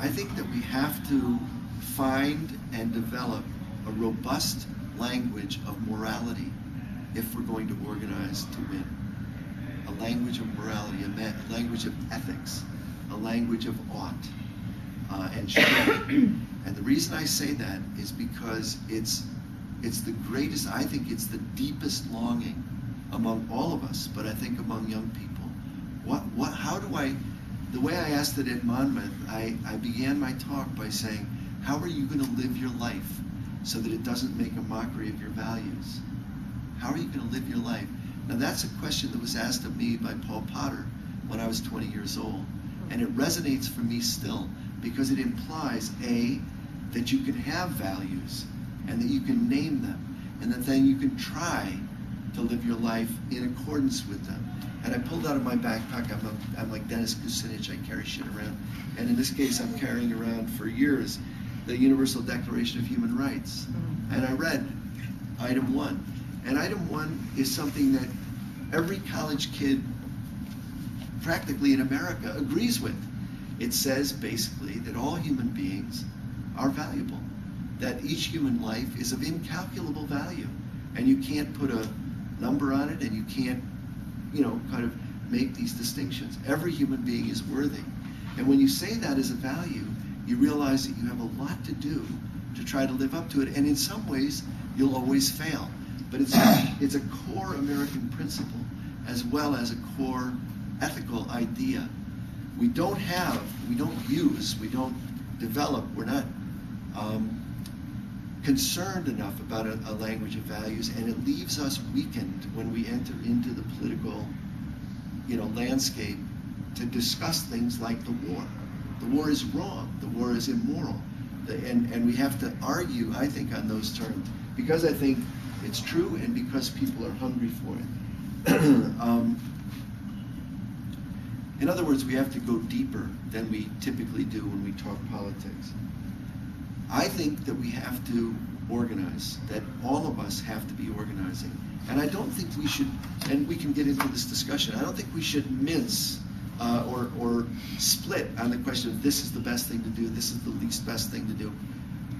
I think that we have to find and develop a robust language of morality if we're going to organize to win. A language of morality, a language of ethics, a language of ought and should. And the reason I say that is because it's the greatest, I think it's the deepest longing among all of us, but I think among young people. The way I asked it at Monmouth, I began my talk by saying, how are you going to live your life so that it doesn't make a mockery of your values? How are you going to live your life? Now that's a question that was asked of me by Paul Potter when I was 20 years old. And it resonates for me still because it implies, A, that you can have values and that you can name them, and that then you can try to live your life in accordance with them. And I pulled out of my backpack, I'm like Dennis Kucinich, I carry shit around. And in this case, I'm carrying around for years the Universal Declaration of Human Rights. And I read item 1. And item 1 is something that every college kid practically in America agrees with. It says basically that all human beings are valuable, that each human life is of incalculable value, and you can't put a number on it, and you can't, kind of make these distinctions. Every human being is worthy. And when you say that as a value, you realize that you have a lot to do to try to live up to it, and in some ways, you'll always fail. But it's a core American principle as well as a core ethical idea. We don't develop, we're not concerned enough about a language of values, and it leaves us weakened when we enter into the political landscape to discuss things like the war. The war is wrong, the war is immoral, and we have to argue, I think, on those terms, because I think it's true and because people are hungry for it. In other words, we have to go deeper than we typically do when we talk politics. I think that we have to organize, that all of us have to be organizing. And I don't think we should, and we can get into this discussion, I don't think we should mince or split on the question of this is the best thing to do, this is the least best thing to do.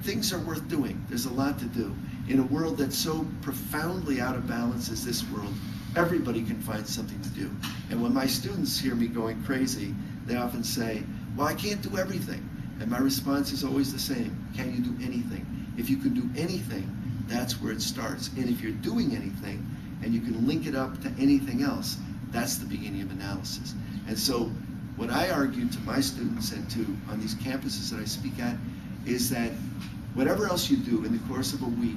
Things are worth doing. There's a lot to do. In a world that's so profoundly out of balance as this world, everybody can find something to do. And when my students hear me going crazy, they often say, well, I can't do everything. And my response is always the same. Can you do anything? If you can do anything, that's where it starts. And if you're doing anything, and you can link it up to anything else, that's the beginning of analysis. And so what I argue to my students and on these campuses that I speak at is that whatever else you do in the course of a week,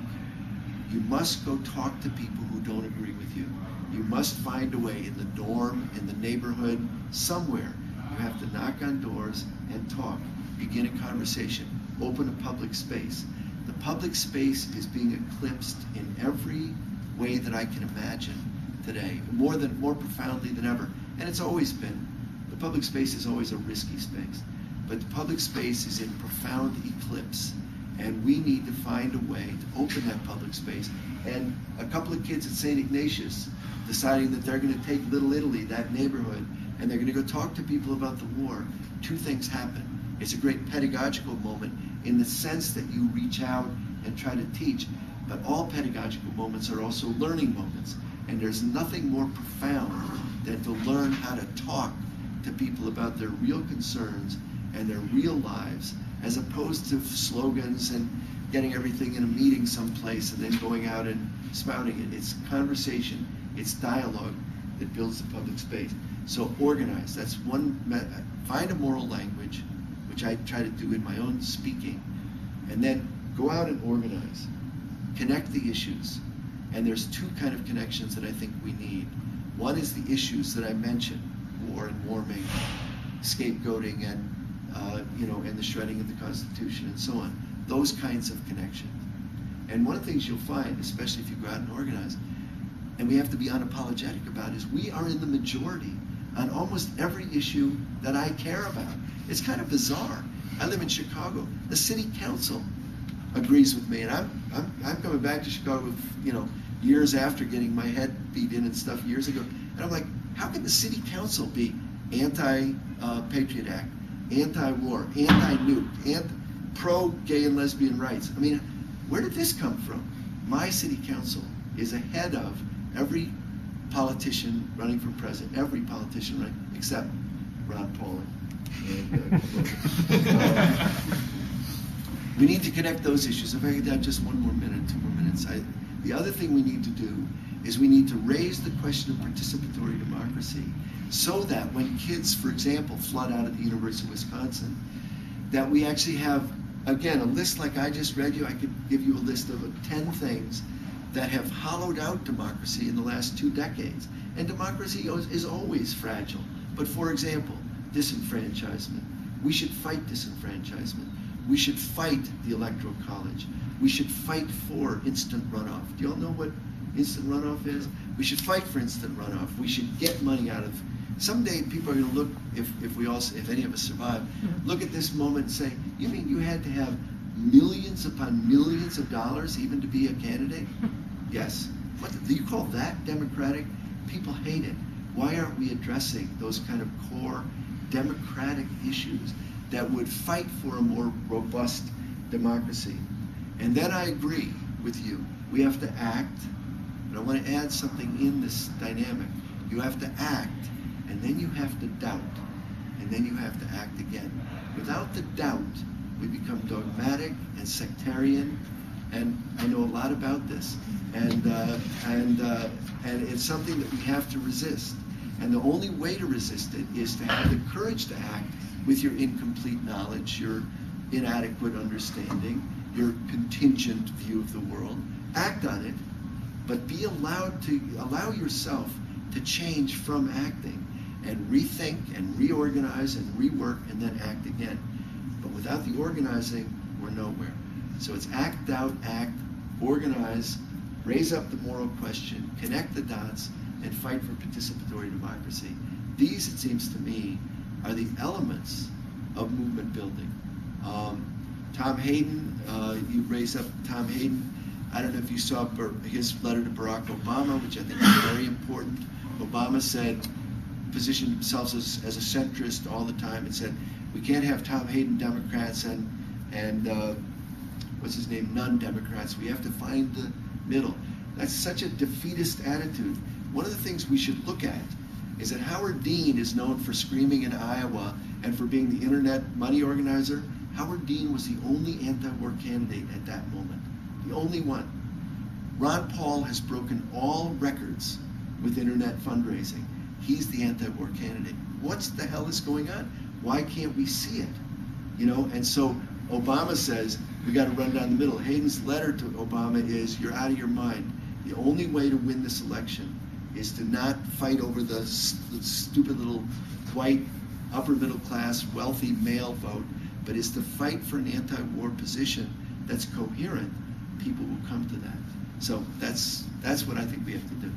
you must go talk to people who don't agree with you. You must find a way in the dorm, in the neighborhood, somewhere. You have to knock on doors and talk, begin a conversation, open a public space. The public space is being eclipsed in every way that I can imagine today, more profoundly than ever. And it's always been. The public space is always a risky space. But the public space is in profound eclipse. And we need to find a way to open that public space. And a couple of kids at St. Ignatius deciding that they're going to take Little Italy, that neighborhood, and they're going to go talk to people about the war. Two things happen. It's a great pedagogical moment in the sense that you reach out and try to teach, but all pedagogical moments are also learning moments. And there's nothing more profound than to learn how to talk to people about their real concerns and their real lives, as opposed to slogans and getting everything in a meeting someplace and then going out and spouting it. It's conversation, it's dialogue that builds the public space. So organize, that's one method. Find a moral language, which I try to do in my own speaking, and then go out and organize. Connect the issues. And there's two kind of connections that I think we need. One is the issues that I mentioned, war and warming, scapegoating, and and the shredding of the Constitution and so on. Those kinds of connections. And one of the things you'll find, especially if you go out and organize, and we have to be unapologetic about, is we are in the majority on almost every issue that I care about. It's kind of bizarre. I live in Chicago. The city council agrees with me, and I'm coming back to Chicago, years after getting my head beat in and stuff years ago, and I'm like, how can the city council be anti-Patriot Act, anti-war, anti-nuke, pro-gay and lesbian rights. I mean, where did this come from? My city council is ahead of every politician running for president, every politician running, except Ron Paul. We need to connect those issues. If I could have just 1 more minute, 2 more minutes. The other thing we need to do is we need to raise the question of participatory democracy so that when kids, for example, flood out of the University of Wisconsin, that we actually have, again, a list like I just read you. I could give you a list of 10 things that have hollowed out democracy in the last 2 decades. And democracy is always fragile. But for example, disenfranchisement. We should fight disenfranchisement. We should fight the Electoral College. We should fight for instant runoff. Do you all know what instant runoff is? We should fight for instant runoff. We should get money out of. Someday people are going to look, if any of us survive, look at this moment and say, you mean you had to have millions upon millions of dollars even to be a candidate? Yes. What do you call that democratic? People hate it. Why aren't we addressing those kind of core democratic issues that would fight for a more robust democracy? And then I agree with you. We have to act, but I want to add something in this dynamic. You have to act, and then you have to doubt, and then you have to act again. Without the doubt, we become dogmatic and sectarian, and I know a lot about this, and it's something that we have to resist. And the only way to resist it is to have the courage to act with your incomplete knowledge, your inadequate understanding, your contingent view of the world. Act on it, but be allowed to allow yourself to change from acting and rethink and reorganize and rework and then act again. But without the organizing, we're nowhere. So it's act, doubt, act, organize, raise up the moral question, connect the dots, and fight for participatory democracy. These, it seems to me, are the elements of movement building. Tom Hayden, you raised up Tom Hayden. I don't know if you saw his letter to Barack Obama, which I think is very important. Obama positioned himself as a centrist all the time and said, we can't have Tom Hayden Democrats and what's his name, non-Democrats. We have to find the middle. That's such a defeatist attitude. One of the things we should look at is that Howard Dean is known for screaming in Iowa and for being the internet money organizer. Howard Dean was the only anti-war candidate at that moment, the only one. Ron Paul has broken all records with internet fundraising. He's the anti-war candidate. What the hell is going on? Why can't we see it? And so Obama says, we got to run down the middle. Hayden's letter to Obama is, you're out of your mind. The only way to win this election is to not fight over the stupid little white, upper middle class, wealthy male vote, but is to fight for an anti-war position that's coherent. People will come to that. So that's what I think we have to do.